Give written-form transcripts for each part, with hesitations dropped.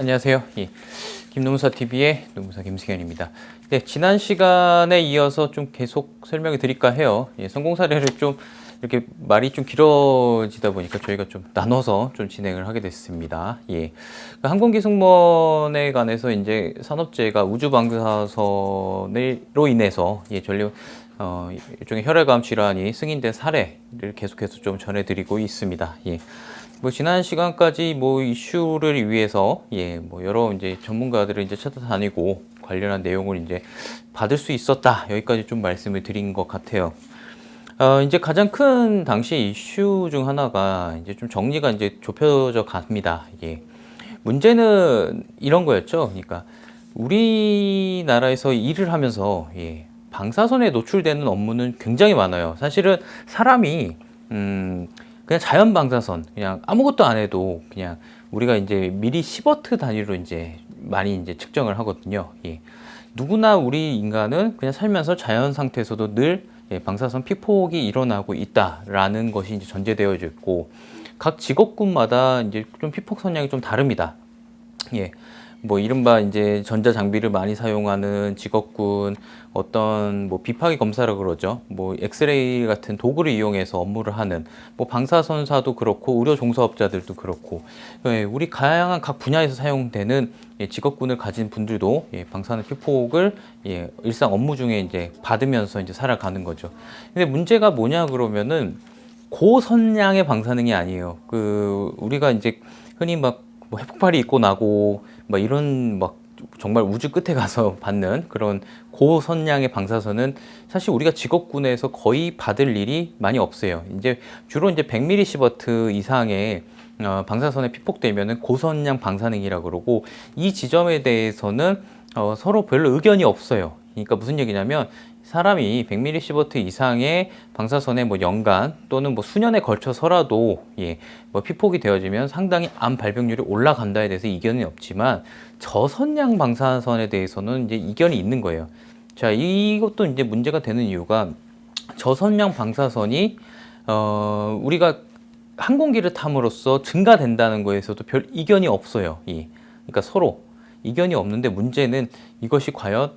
안녕하세요. 김노무사 TV의 노무사 김승현입니다. 네, 지난 시간에 이어서 좀 계속 설명을 드릴까 해요. 성공 사례를 좀 이렇게 말이 좀 길어지다 보니까 저희가 좀 나눠서 좀 진행을 하게 됐습니다. 항공기 승무원에 관해서 이제 산업재해가 우주 방사선으로 인해서 전력 일종의 혈액암 질환이 승인된 사례를 계속해서 좀 전해드리고 있습니다. 지난 시간까지 이슈를 위해서 여러 이제 전문가들을 이제 찾아다니고 관련한 내용을 이제 받을 수 있었다. 여기까지 좀 말씀을 드린 것 같아요. 이제 가장 큰 당시 이슈 중 하나가 이제 좀 정리가 이제 좁혀져 갑니다. 문제는 이런 거였죠. 그러니까 우리나라에서 일을 하면서 방사선에 노출되는 업무는 굉장히 많아요. 사실은 사람이 그냥 자연 방사선, 그냥 아무것도 안 해도 그냥 우리가 이제 미리시버트 단위로 이제 많이 이제 측정을 하거든요. 누구나 우리 인간은 그냥 살면서 자연 상태에서도 늘 방사선 피폭이 일어나고 있다라는 것이 이제 전제되어져 있고, 각 직업군마다 이제 좀 피폭 선량이 좀 다릅니다. 이른바 이제 전자 장비를 많이 사용하는 직업군, 어떤 비파기 검사라 그러죠. 엑스레이 같은 도구를 이용해서 업무를 하는 방사선사도 그렇고 의료 종사업자들도 그렇고, 우리 다양한 각 분야에서 사용되는 직업군을 가진 분들도 방사능 피폭을 일상 업무 중에 이제 받으면서 이제 살아가는 거죠. 근데 문제가 뭐냐 그러면은 고선량의 방사능이 아니에요. 우리가 이제 흔히 핵폭발이 있고 나고 이런 정말 우주 끝에 가서 받는 그런 고선량의 방사선은 사실 우리가 직업군에서 거의 받을 일이 많이 없어요. 이제 주로 이제 100mSv 이상의 방사선에 피폭되면은 고선량 방사능이라고 그러고, 이 지점에 대해서는 서로 별로 의견이 없어요. 그러니까 무슨 얘기냐면, 사람이 100mSv 이상의 방사선에 연간 또는 수년에 걸쳐서라도 피폭이 되어지면 상당히 암 발병률이 올라간다에 대해서 이견이 없지만, 저선량 방사선에 대해서는 이제 이견이 있는 거예요. 자, 이것도 이제 문제가 되는 이유가, 저선량 방사선이 우리가 항공기를 탐으로써 증가된다는 거에서도 별 이견이 없어요. 그러니까 서로 이견이 없는데, 문제는 이것이 과연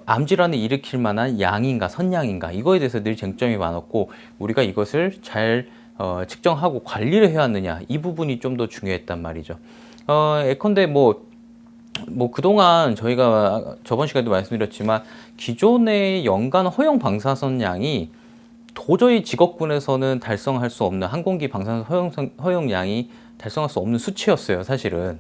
암질환을 일으킬 만한 양인가 선량인가, 이거에 대해서 늘 쟁점이 많았고, 우리가 이것을 잘 측정하고 관리를 해왔느냐, 이 부분이 좀 더 중요했단 말이죠. 예컨대 그동안 저희가 저번 시간에도 말씀드렸지만, 기존의 연간 허용 방사선 양이 도저히 직업군에서는 달성할 수 없는, 항공기 방사선 허용량이 달성할 수 없는 수치였어요, 사실은.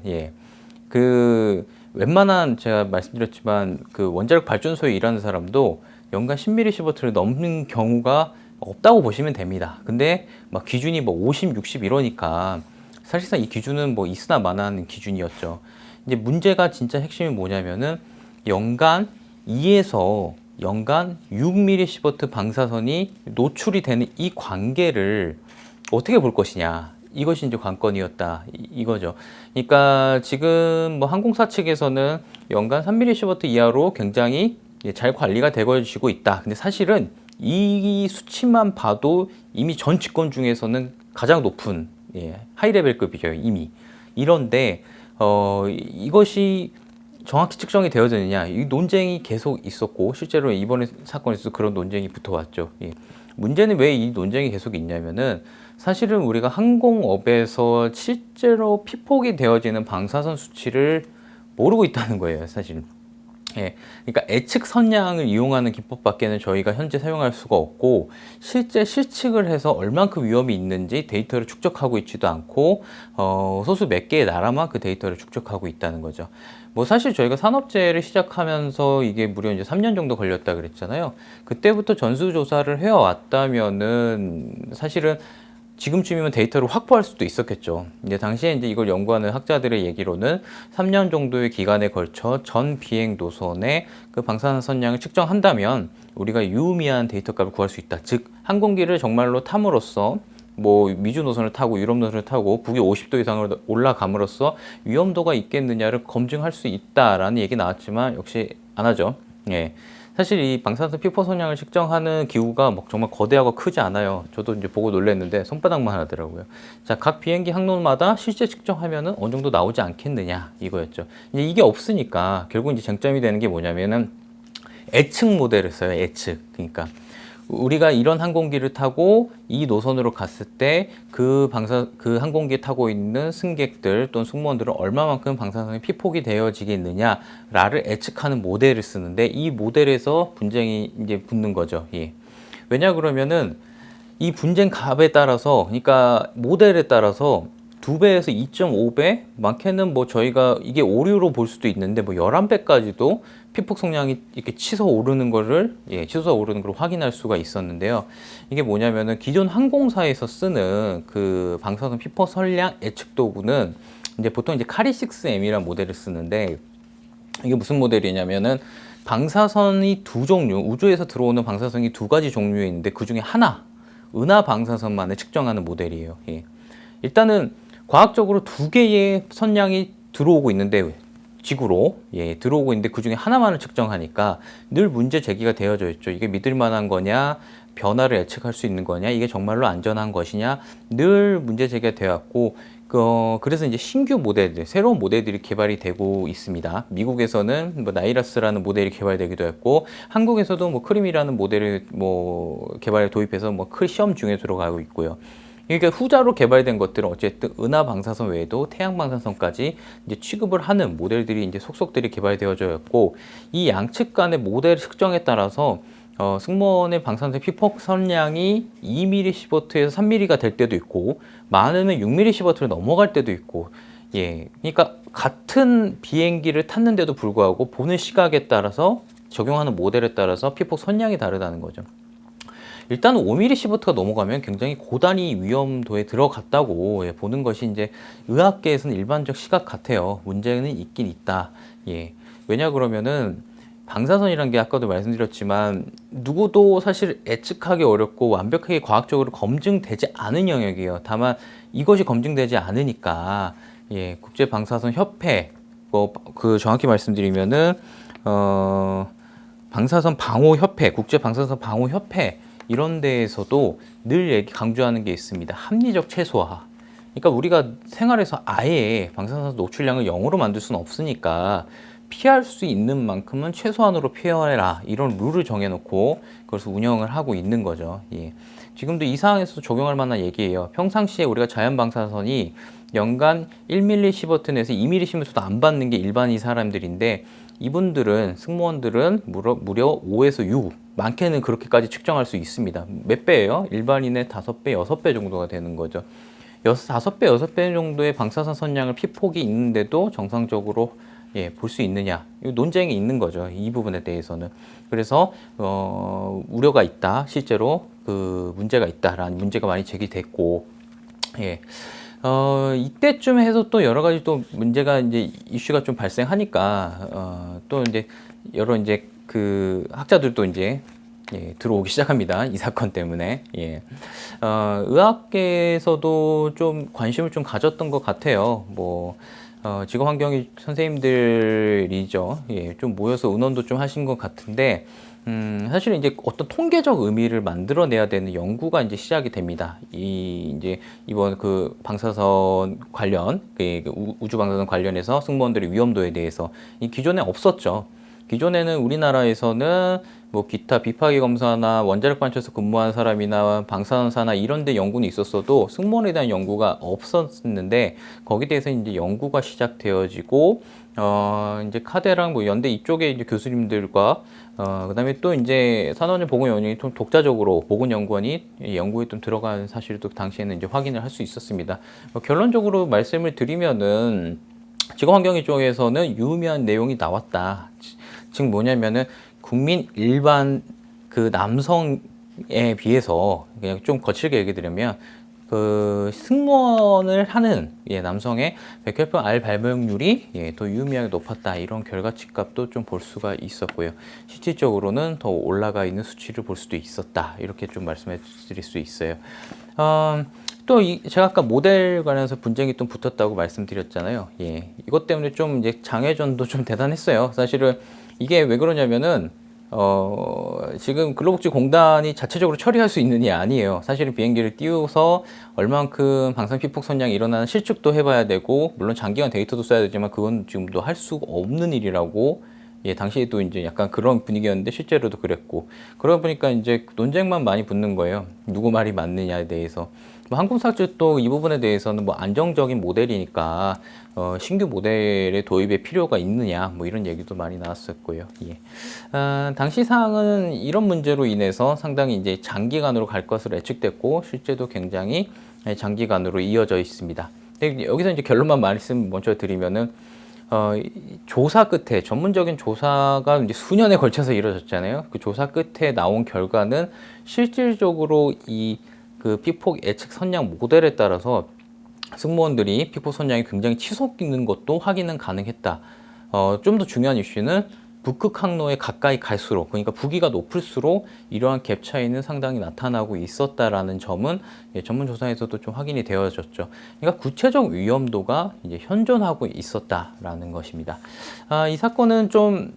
웬만한, 제가 말씀드렸지만 원자력 발전소에 일하는 사람도 연간 10mSv를 넘는 경우가 없다고 보시면 됩니다. 근데 기준이 50, 60 이러니까 사실상 이 기준은 있으나 마나한 기준이었죠. 이제 문제가 진짜 핵심이 뭐냐면은, 연간 2에서 연간 6mSv 방사선이 노출이 되는 이 관계를 어떻게 볼 것이냐, 이것이 이제 관건이었다, 이거죠. 그러니까 지금 항공사 측에서는 연간 3mSv 이하로 굉장히 잘 관리가 되어지고 있다. 근데 사실은 이 수치만 봐도 이미 전 직권 중에서는 가장 높은 하이레벨급이죠, 이미. 이런데 이것이 정확히 측정이 되어지느냐, 이 논쟁이 계속 있었고, 실제로 이번에 사건에서도 그런 논쟁이 붙어왔죠. 문제는 왜 이 논쟁이 계속 있냐면은, 사실은 우리가 항공업에서 실제로 피폭이 되어지는 방사선 수치를 모르고 있다는 거예요, 사실. 그러니까 예측 선량을 이용하는 기법밖에는 저희가 현재 사용할 수가 없고, 실제 실측을 해서 얼만큼 위험이 있는지 데이터를 축적하고 있지도 않고, 소수 몇 개의 나라만 그 데이터를 축적하고 있다는 거죠. 사실 저희가 산업재해를 시작하면서 이게 무려 이제 3년 정도 걸렸다 그랬잖아요. 그때부터 전수조사를 해왔다면은 사실은 지금쯤이면 데이터를 확보할 수도 있었겠죠. 이제 당시에 이제 이걸 연구하는 학자들의 얘기로는 3년 정도의 기간에 걸쳐 전 비행 노선의 그 방사선 선량을 측정한다면 우리가 유의미한 데이터값을 구할 수 있다. 즉, 항공기를 정말로 탐으로써 미주 노선을 타고 유럽 노선을 타고 북위 50도 이상으로 올라감으로써 위험도가 있겠느냐를 검증할 수 있다라는 얘기 나왔지만 역시 안 하죠. 사실 이 방사선 피폭 성량을 측정하는 기구가 뭐 정말 거대하고 크지 않아요. 저도 이제 보고 놀랐는데 손바닥만 하더라고요. 자, 각 비행기 항로마다 실제 측정하면은 어느 정도 나오지 않겠느냐 이거였죠. 이제 이게 없으니까 결국 이제 쟁점이 되는 게 뭐냐면은 예측 모델을 써요. 예측. 그러니까 우리가 이런 항공기를 타고 이 노선으로 갔을 때 그 항공기에 타고 있는 승객들 또는 승무원들은 얼마만큼 방사선이 피폭이 되어지겠느냐를 예측하는 모델을 쓰는데 이 모델에서 분쟁이 이제 붙는 거죠. 예. 왜냐 그러면은 이 분쟁 값에 따라서, 그러니까 모델에 따라서 2배에서 2.5배, 많게는 뭐 저희가 이게 오류로 볼 수도 있는데 뭐 11배까지도 피폭 성량이 이렇게 치솟아 오르는 거를, 치솟아 오르는 걸 확인할 수가 있었는데요. 이게 뭐냐면은 기존 항공사에서 쓰는 그 방사선 피폭 성량 예측 도구는 이제 보통 이제 카리6M이라는 모델을 쓰는데, 이게 무슨 모델이냐면은 방사선이 두 종류, 우주에서 들어오는 방사선이 두 가지 종류에 있는데 그 중에 하나, 은하 방사선만을 측정하는 모델이에요. 예. 일단은 과학적으로 두 개의 선량이 들어오고 있는데 지구로 들어오고 있는데 그 중에 하나만을 측정하니까 늘 문제 제기가 되어져 있죠. 이게 믿을 만한 거냐, 변화를 예측할 수 있는 거냐, 이게 정말로 안전한 것이냐, 늘 문제 제기가 되었고, 그래서 이제 신규 모델들, 새로운 모델들이 개발이 되고 있습니다. 미국에서는 뭐 나이러스라는 모델이 개발되기도 했고, 한국에서도 뭐 크림이라는 모델을 뭐 개발에 도입해서 뭐 시험 중에 들어가고 있고요. 그러니까 후자로 개발된 것들은 어쨌든 은하 방사선 외에도 태양 방사선까지 이제 취급을 하는 모델들이 이제 속속들이 개발되어져 있고, 이 양측 간의 모델 측정에 따라서 승무원의 방사선 피폭 선량이 2mS에서 3mm가 될 때도 있고, 많으면 6mS를 넘어갈 때도 있고, 그러니까 같은 비행기를 탔는데도 불구하고 보는 시각에 따라서 적용하는 모델에 따라서 피폭 선량이 다르다는 거죠. 일단 5mS가 넘어가면 굉장히 고단위 위험도에 들어갔다고 보는 것이 이제 의학계에서는 일반적 시각 같아요. 문제는 있긴 있다. 왜냐 그러면은 방사선이란 게 아까도 말씀드렸지만 누구도 사실 예측하기 어렵고 완벽하게 과학적으로 검증되지 않은 영역이에요. 다만 이것이 검증되지 않으니까 국제방사선 협회, 그 정확히 말씀드리면은 방사선 방호 협회, 국제방사선 방호 협회 이런 데에서도 늘 강조하는 게 있습니다. 합리적 최소화. 그러니까 우리가 생활에서 아예 방사선 노출량을 0으로 만들 수는 없으니까 피할 수 있는 만큼은 최소한으로 피해라, 이런 룰을 정해놓고 그래서 운영을 하고 있는 거죠. 지금도 이 상황에서 적용할 만한 얘기예요. 평상시에 우리가 자연 방사선이 연간 1mS에서 2mS도 안 받는 게 일반인 사람들인데, 이분들은 승무원들은 무려 5에서 6, 많게는 그렇게까지 측정할 수 있습니다. 몇 배예요? 일반인의 5배, 6배 정도가 되는 거죠. 5배, 6배 정도의 방사선 선량을 피폭이 있는데도 정상적으로 볼 수 있느냐, 논쟁이 있는 거죠. 이 부분에 대해서는. 그래서 우려가 있다, 실제로 그 문제가 있다라는 문제가 많이 제기됐고, 이때쯤 해서 또 여러 가지 또 문제가 이제 이슈가 좀 발생하니까 또 이제 여러 이제 그 학자들도 이제 들어오기 시작합니다. 이 사건 때문에. 의학계에서도 좀 관심을 좀 가졌던 것 같아요. 뭐 직업환경이 선생님들이죠. 좀 모여서 의논도 좀 하신 것 같은데, 사실은 이제 어떤 통계적 의미를 만들어내야 되는 연구가 이제 시작이 됩니다. 이제 이번 그 방사선 관련, 우주 방사선 관련해서 승무원들의 위험도에 대해서 기존에 없었죠. 기존에는 우리나라에서는 뭐 기타 비파기 검사나 원자력 발전소 근무하는 사람이나 방사선사나 이런 데 연구는 있었어도 승무원에 대한 연구가 없었는데, 거기에 대해서 이제 연구가 시작되어지고, 이제 카데랑 뭐 연대 이쪽에 이제 교수님들과 그다음에 또 이제 산원보건연구원이 좀 독자적으로 보건연구원이 연구에 좀 들어간 사실도 당시에는 이제 확인을 할 수 있었습니다. 결론적으로 말씀을 드리면은 직업환경위 쪽에서는 유의미한 내용이 나왔다. 즉 뭐냐면은 국민 일반 그 남성에 비해서, 그냥 좀 거칠게 얘기 드리면 그 승무원을 하는 남성의 백혈병 알 발병률이 더 유의미하게 높았다, 이런 결과치 값도 좀 볼 수가 있었고요. 실질적으로는 더 올라가 있는 수치를 볼 수도 있었다, 이렇게 좀 말씀해 드릴 수 있어요. 또 제가 아까 모델 관련해서 분쟁이 좀 붙었다고 말씀드렸잖아요. 이것 때문에 좀 이제 장외전도 좀 대단했어요. 사실은 이게 왜 그러냐면은 지금 근로복지공단이 자체적으로 처리할 수 있는 일이 아니에요. 사실은 비행기를 띄워서 얼만큼 방사능 피폭 선량이 일어나는 실측도 해봐야 되고, 물론 장기간 데이터도 써야 되지만 그건 지금도 할 수가 없는 일이라고. 예, 당시에도 이제 약간 그런 분위기였는데 실제로도 그랬고, 그러다 보니까 이제 논쟁만 많이 붙는 거예요. 누구 말이 맞느냐에 대해서. 뭐 항공사측도 이 부분에 대해서는 뭐 안정적인 모델이니까 신규 모델의 도입에 필요가 있느냐 뭐 이런 얘기도 많이 나왔었고요. 예. 당시 상황은 이런 문제로 인해서 상당히 이제 장기간으로 갈 것으로 예측됐고 실제도 굉장히 장기간으로 이어져 있습니다. 근데 여기서 이제 결론만 말씀 먼저 드리면은 조사 끝에 전문적인 조사가 이제 수년에 걸쳐서 이루어졌잖아요. 그 조사 끝에 나온 결과는 실질적으로 그 피폭 예측 선량 모델에 따라서 승무원들이 피폭 선량이 굉장히 치솟 있는 것도 확인은 가능했다. 좀 더 중요한 이슈는 북극 항로에 가까이 갈수록, 그러니까 부기가 높을수록 이러한 갭 차이는 상당히 나타나고 있었다라는 점은 전문 조사에서도 좀 확인이 되어졌죠. 그러니까 구체적 위험도가 이제 현존하고 있었다라는 것입니다. 이 사건은 좀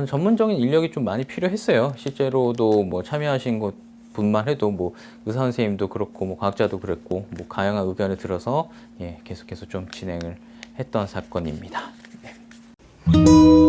전문적인 인력이 좀 많이 필요했어요. 실제로도 뭐 참여하신 곳 뿐만 해도 뭐 의사 선생님도 그렇고 뭐 과학자도 그랬고 뭐 다양한 의견을 들어서 계속해서 좀 진행을 했던 사건입니다. 네.